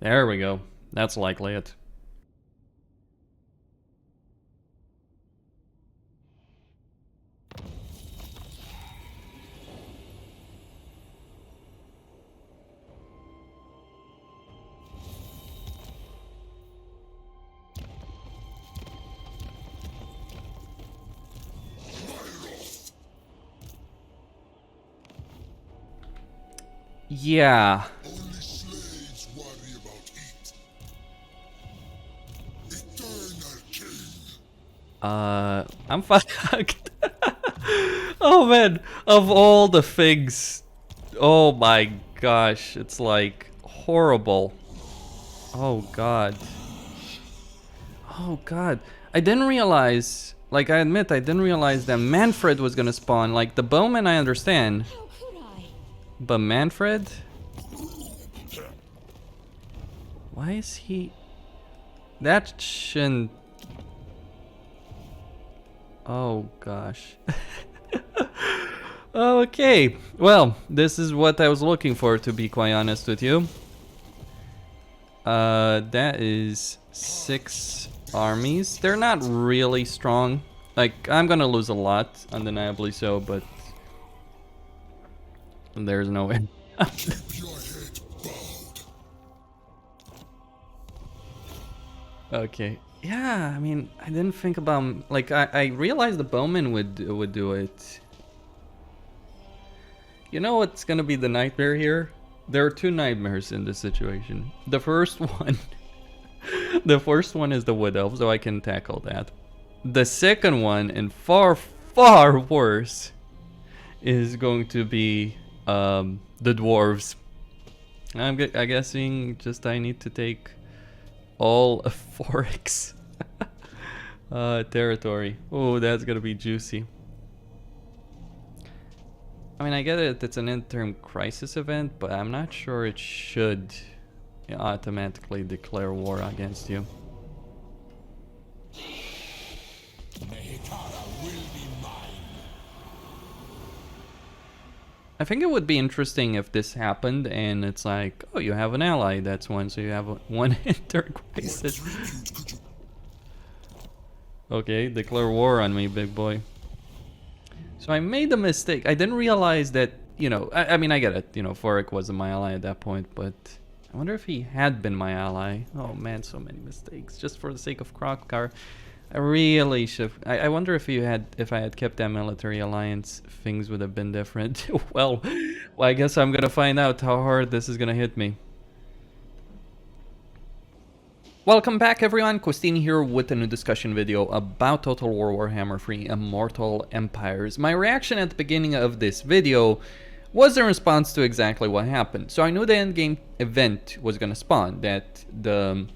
There we go. That's likely it. Yeah. Only slaves worry about it. Eternal king. I'm fucked. Oh man, of all the things, oh my gosh, it's like horrible. Oh god. Oh god. I didn't realize, like I admit, I didn't realize that Manfred was gonna spawn. Like the bowman I understand. How could I? But Manfred? Why is he... That shouldn't... Oh gosh. Okay, well, this is what I was looking for, to be quite honest with you. That is 6 armies. They're not really strong. Like, I'm gonna lose a lot, undeniably so, but there's no way. Keep your head bowed. Okay. Yeah, I mean, I didn't think about, like, I realized the bowman would do it. You know what's gonna be the nightmare here? There are 2 nightmares in this situation. The first one, the first one is the wood elf, so I can tackle that. The second one, and far, far worse, is going to be the dwarves. I'm guessing just I need to take all of Forix territory. Oh, that's gonna be juicy. I mean, I get it, it's an interim crisis event, but I'm not sure it should automatically declare war against you. I think it would be interesting if this happened and it's like, oh, you have an ally, that's one, so you have one interim crisis. Okay, declare war on me, big boy. So I made a mistake. I didn't realize that, you know, I mean, I get it. You know, Forik wasn't my ally at that point, but I wonder if he had been my ally. Oh man, so many mistakes. Just for the sake of Krokar, I really should. I wonder if I had kept that military alliance, things would have been different. Well, I guess I'm gonna find out how hard this is gonna hit me. Welcome back everyone, Costini here with a new discussion video about Total War Warhammer 3 Immortal Empires. My reaction at the beginning of this video was in response to exactly what happened. So I knew the endgame event was going to spawn, that the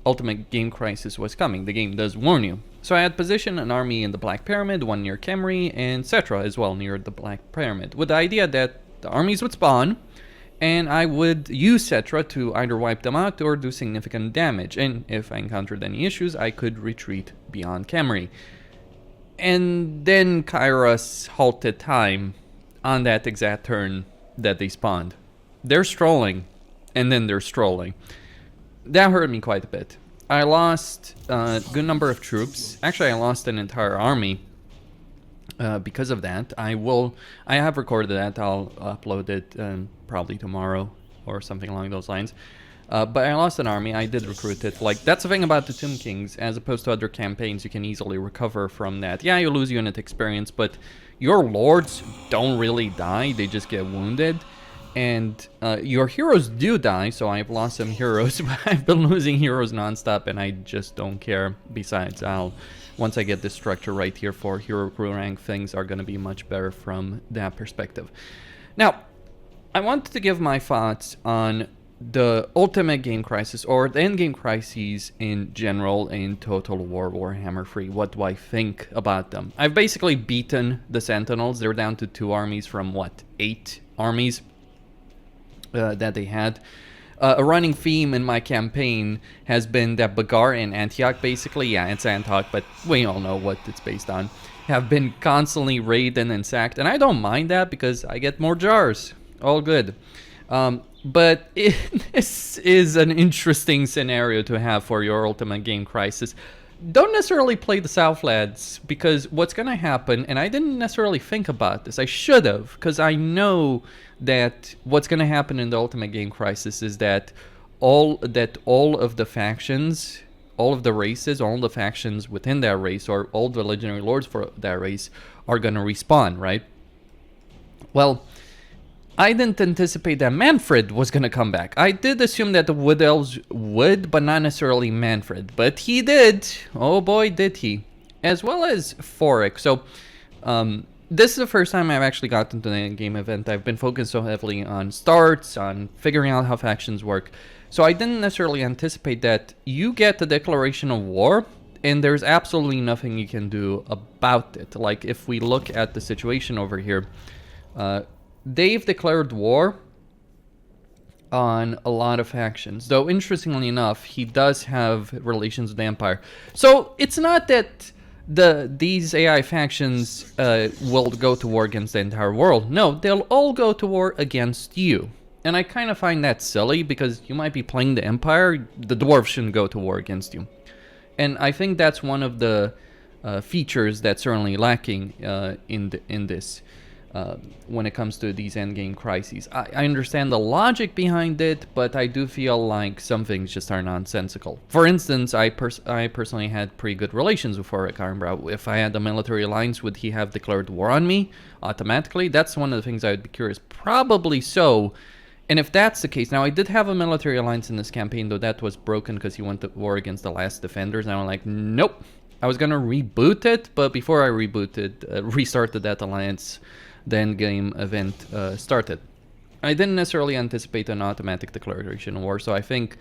ultimate game crisis was coming. The game does warn you. So I had positioned an army in the Black Pyramid, one near Khemri, and Settra as well near the Black Pyramid, with the idea that the armies would spawn, and I would use Settra to either wipe them out or do significant damage, and if I encountered any issues, I could retreat beyond Khemri. And then Kairos halted time on that exact turn that they spawned. They're strolling, and then they're strolling. That hurt me quite a bit. I lost a good number of troops. Actually, I lost an entire army. Because of that, I have recorded that. I'll upload it probably tomorrow or something along those lines. But I lost an army. I did recruit it. Like, that's the thing about the Tomb Kings, as opposed to other campaigns, you can easily recover from that. Yeah, you lose unit experience, but your lords don't really die. They just get wounded. And your heroes do die, so I've lost some heroes, but I've been losing heroes nonstop, and I just don't care. Besides, once I get this structure right here for hero crew rank, things are going to be much better from that perspective. Now, I wanted to give my thoughts on the ultimate game crisis, or the end game crises in general in Total War Warhammer 3. What do I think about them? I've basically beaten the Sentinels. They're down to 2 armies from, what, 8 armies that they had. A running theme in my campaign has been that Bagar and Antioch, basically, yeah, it's Antioch, but we all know what it's based on, have been constantly raided and sacked, and I don't mind that because I get more jars. All good. But this is an interesting scenario to have for your ultimate game crisis. Don't necessarily play the South, lads, because what's going to happen, and I didn't necessarily think about this, I should have, because I know that what's going to happen in the ultimate game crisis is that all of the factions, all of the races, all the factions within that race, or all the legendary lords for that race are going to respawn, right? Well, I didn't anticipate that Manfred was going to come back. I did assume that the Wood Elves would, but not necessarily Manfred. But he did. Oh boy, did he. As well as Forik. So, this is the first time I've actually gotten to the endgame event. I've been focused so heavily on starts, on figuring out how factions work. So I didn't necessarily anticipate that you get the declaration of war, and there's absolutely nothing you can do about it. Like, if we look at the situation over here, they've declared war on a lot of factions. Though, interestingly enough, he does have relations with the Empire. So, it's not that these AI factions will go to war against the entire world. No, they'll all go to war against you. And I kind of find that silly, because you might be playing the Empire. The dwarves shouldn't go to war against you. And I think that's one of the features that's certainly lacking in this. When it comes to these endgame crises. I understand the logic behind it, but I do feel like some things just are nonsensical. For instance, I personally had pretty good relations with RhadigarTV. If I had a military alliance, would he have declared war on me automatically? That's one of the things I would be curious. Probably so. And if that's the case, now I did have a military alliance in this campaign, though that was broken because he went to war against the last defenders, and I'm like, nope. I was gonna reboot it, but before I restarted that alliance, the endgame event started. I didn't necessarily anticipate an automatic declaration of war, so I think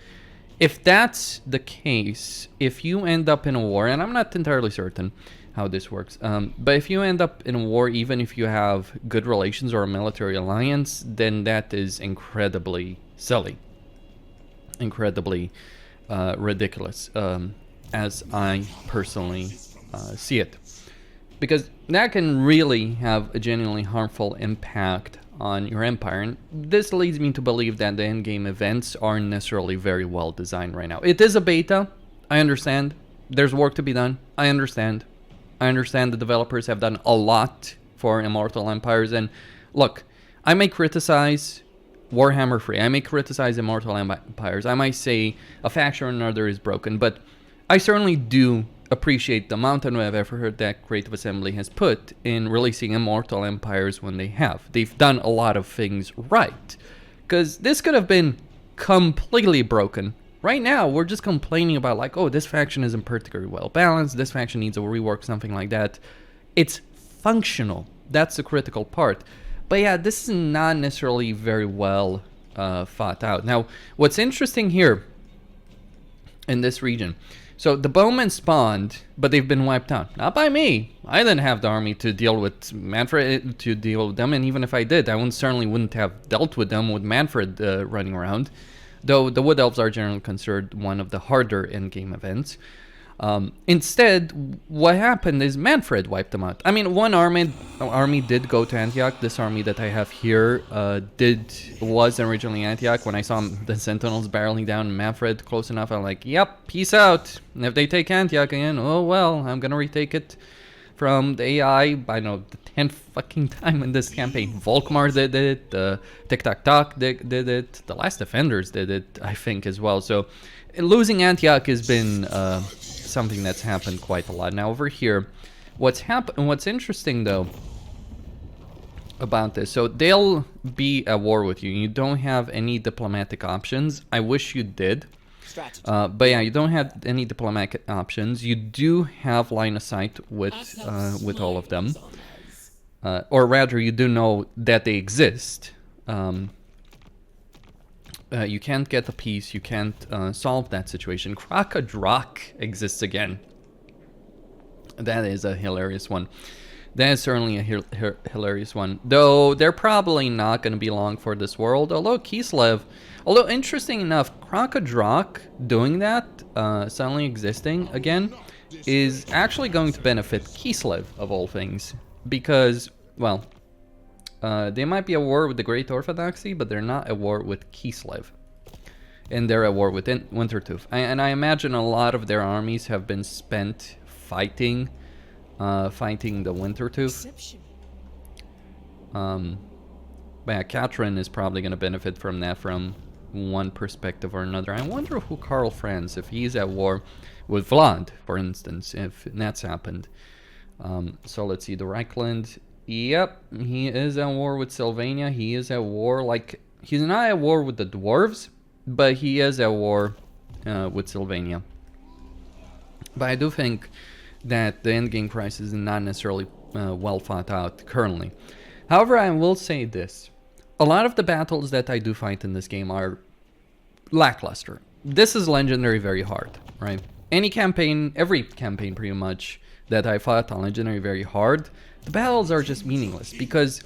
if that's the case, if you end up in a war, and I'm not entirely certain how this works, but if you end up in a war, even if you have good relations or a military alliance, then that is incredibly silly, incredibly ridiculous, as I personally see it. Because that can really have a genuinely harmful impact on your empire. And this leads me to believe that the endgame events aren't necessarily very well designed right now. It is a beta. I understand. There's work to be done. I understand. I understand the developers have done a lot for Immortal Empires. And look, I may criticize Warhammer Free. I may criticize Immortal Empires. I might say a faction or another is broken. But I certainly do appreciate the mountain of effort that Creative Assembly has put in releasing Immortal Empires when they have. They've done a lot of things right. Because this could have been completely broken. Right now, we're just complaining about like, oh, this faction isn't particularly well balanced, this faction needs a rework, something like that. It's functional. That's the critical part. But yeah, this is not necessarily very well thought out. Now, what's interesting here in this region, so the bowmen spawned, but they've been wiped out. Not by me. I didn't have the army to deal with Manfred, to deal with them, and even if I did, I certainly wouldn't have dealt with them with Manfred running around. Though the Wood Elves are generally considered one of the harder in-game events. Instead, what happened is Manfred wiped them out. I mean, one army did go to Antioch. This army that I have here was originally Antioch. When I saw the Sentinels barreling down Manfred close enough, I'm like, yep, peace out. And if they take Antioch again, oh well, I'm gonna retake it from the AI. I know the 10th fucking time in this campaign. Volkmar did it. Tic-Tac-Toc did it. The Last Defenders did it, I think, as well. So losing Antioch has been something that's happened quite a lot. Now over here, what's interesting though about this, so they'll be at war with you. You don't have any diplomatic options. I wish you did. But yeah, you don't have any diplomatic options. You do have line of sight with all of them. Or rather, you do know that they exist. You can't get a peace. You can't solve that situation. Krakadrak exists again. That is a hilarious one. That is certainly a hilarious one. Though they're probably not going to be long for this world. Although interesting enough, Krakadrak doing that, suddenly existing again, is actually going to benefit Kislev of all things. Because, well, They might be at war with the Great Orthodoxy, but they're not at war with Kislev. And they're at war with Wintertooth. And I imagine a lot of their armies have been spent fighting the Wintertooth. But yeah, Katrin is probably going to benefit from that from one perspective or another. I wonder who Karl Franz, if he's at war with Vlad, for instance, if that's happened. So let's see, the Reichland. Yep, he is at war with Sylvania. He is at war, like, he's not at war with the dwarves, but he is at war with Sylvania. But I do think that the endgame crisis is not necessarily well thought out currently. However, I will say this. A lot of the battles that I do fight in this game are lackluster. This is legendary very hard, right? Any campaign, every campaign pretty much, that I fought on legendary very hard, the battles are just meaningless because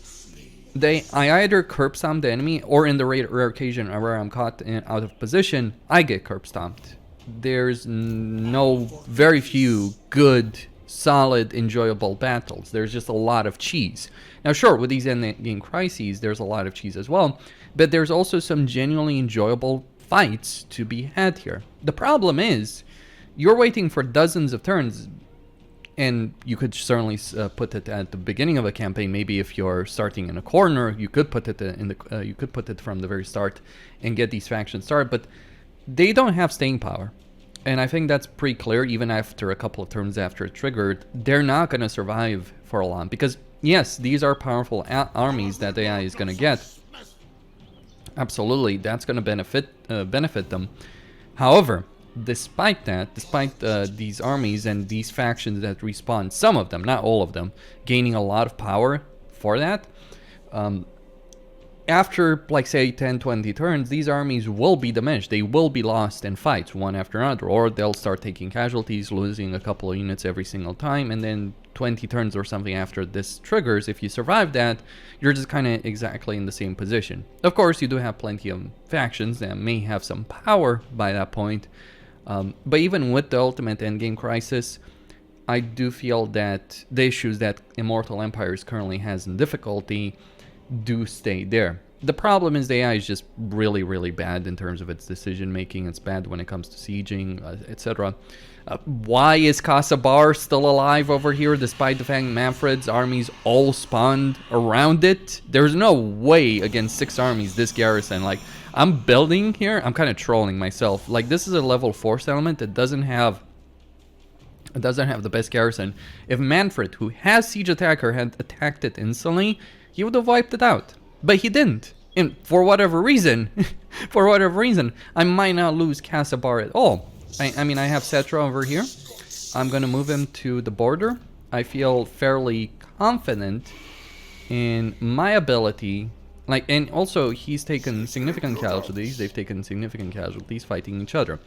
I either curb stomp the enemy, or in the rare occasion where I'm caught out of position, I get curb stomped. There's very few good, solid, enjoyable battles. There's just a lot of cheese. Now sure, with these endgame crises, there's a lot of cheese as well, but there's also some genuinely enjoyable fights to be had here. The problem is, you're waiting for dozens of turns, and you could certainly put it at the beginning of a campaign. Maybe if you're starting in a corner, you could put it you could put it from the very start and get these factions started. But they don't have staying power, and I think that's pretty clear. Even after a couple of turns after it triggered, they're not going to survive for a long. Because yes, these are powerful armies that AI is going to get. Absolutely, that's going to benefit them. However, despite that, despite these armies and these factions that respawn, some of them, not all of them, gaining a lot of power for that, after, like, say, 10-20 turns, these armies will be diminished. They will be lost in fights, one after another, or they'll start taking casualties, losing a couple of units every single time, and then 20 turns or something after this triggers, if you survive that, you're just kind of exactly in the same position. Of course, you do have plenty of factions that may have some power by that point, but even with the ultimate endgame crisis, I do feel that the issues that Immortal Empires currently has in difficulty do stay there. The problem is the AI is just really, really bad in terms of its decision making. It's bad when it comes to sieging, etc. Why is Kasabar still alive over here despite the fact Manfred's armies all spawned around it? There's no way against 6 armies this garrison, like, I'm building here, I'm kind of trolling myself. Like, this is a level 4 settlement that doesn't have the best garrison. If Manfred, who has siege attacker, had attacked it instantly, he would have wiped it out. But he didn't. And for whatever reason, I might not lose Kasabar at all. I mean, I have Settra over here. I'm going to move him to the border. I feel fairly confident in my ability. Like, and also, he's taken significant casualties. They've taken significant casualties fighting each other.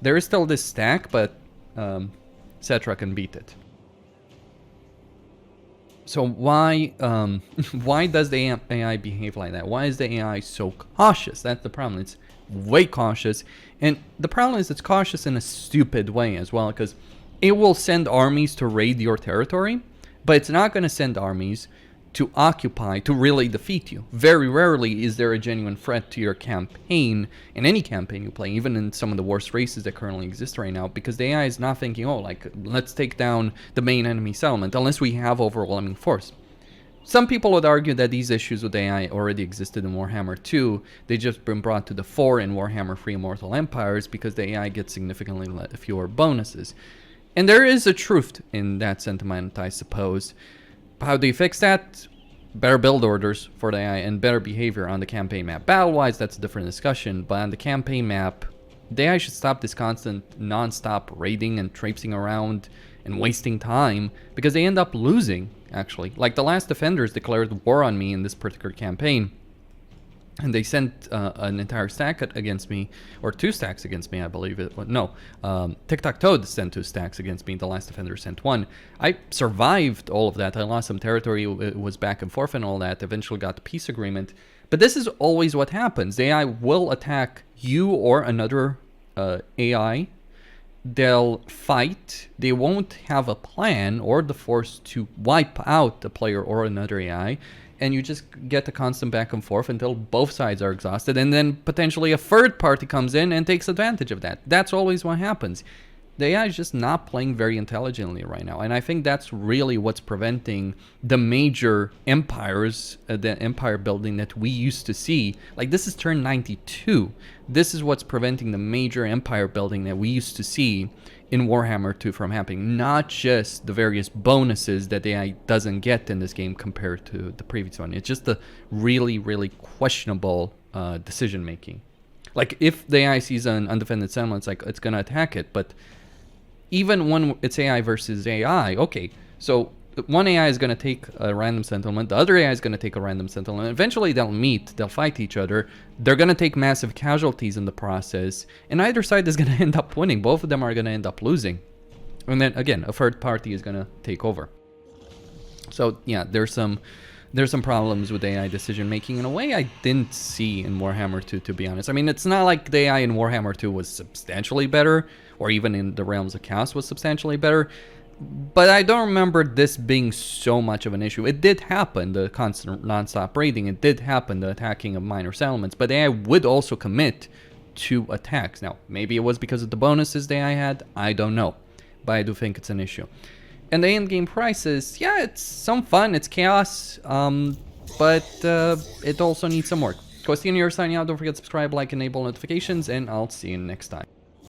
There is still this stack, but Settra can beat it. So why does the AI behave like that? Why is the AI so cautious? That's the problem. It's way cautious. And the problem is it's cautious in a stupid way as well, because it will send armies to raid your territory, but it's not going to send armies to occupy, to really defeat you. Very rarely is there a genuine threat to your campaign in any campaign you play, even in some of the worst races that currently exist right now, because the AI is not thinking, oh, like, let's take down the main enemy settlement, unless we have overwhelming force. Some people would argue that these issues with AI already existed in Warhammer 2. They've just been brought to the fore in Warhammer 3 Immortal Empires because the AI gets significantly fewer bonuses. And there is a truth in that sentiment, I suppose. How do you fix that? Better build orders for the AI and better behavior on the campaign map. Battle-wise, that's a different discussion, but on the campaign map, the AI should stop this constant non-stop raiding and traipsing around and wasting time, because they end up losing, actually. Like, the last defenders declared war on me in this particular campaign, and they sent an entire stack against me, or 2 stacks against me, I believe it. No, Tic-Tac-Toe sent 2 stacks against me. The last defender sent 1. I survived all of that. I lost some territory. It was back and forth and all that. Eventually got the peace agreement. But this is always what happens. The AI will attack you or another AI. They'll fight. They won't have a plan or the force to wipe out the player or another AI. and you just get a constant back and forth until both sides are exhausted, and then potentially a third party comes in and takes advantage of that. That's always what happens. The AI is just not playing very intelligently right now, and I think that's really what's preventing the major empires, the empire building that we used to see. Like, this is turn 92. This is what's preventing the major empire building that we used to see in Warhammer 2 from happening. Not just the various bonuses that the AI doesn't get in this game compared to the previous one. It's just the really, really questionable decision making. Like, if the AI sees an undefended settlement, it's like, it's gonna attack it, but even when it's AI versus AI, okay, so one AI is going to take a random settlement, the other AI is going to take a random settlement. Eventually they'll meet, they'll fight each other, they're going to take massive casualties in the process, and either side is going to end up winning. Both of them are going to end up losing. And then again, a third party is going to take over. So yeah, there's some problems with AI decision making in a way I didn't see in Warhammer 2, to be honest. I mean, it's not like the AI in Warhammer 2 was substantially better, or even in the Realms of Chaos was substantially better, but I don't remember this being so much of an issue. It did happen, the constant non-stop raiding, it did happen, the attacking of minor settlements, but the AI would also commit to attacks. Now, maybe it was because of the bonuses the AI had, I don't know, but I do think it's an issue. And the endgame prices, yeah, it's some fun, it's chaos, but it also needs some work. Kostini, you're signing out. Don't forget to subscribe, like, enable notifications, and I'll see you next time.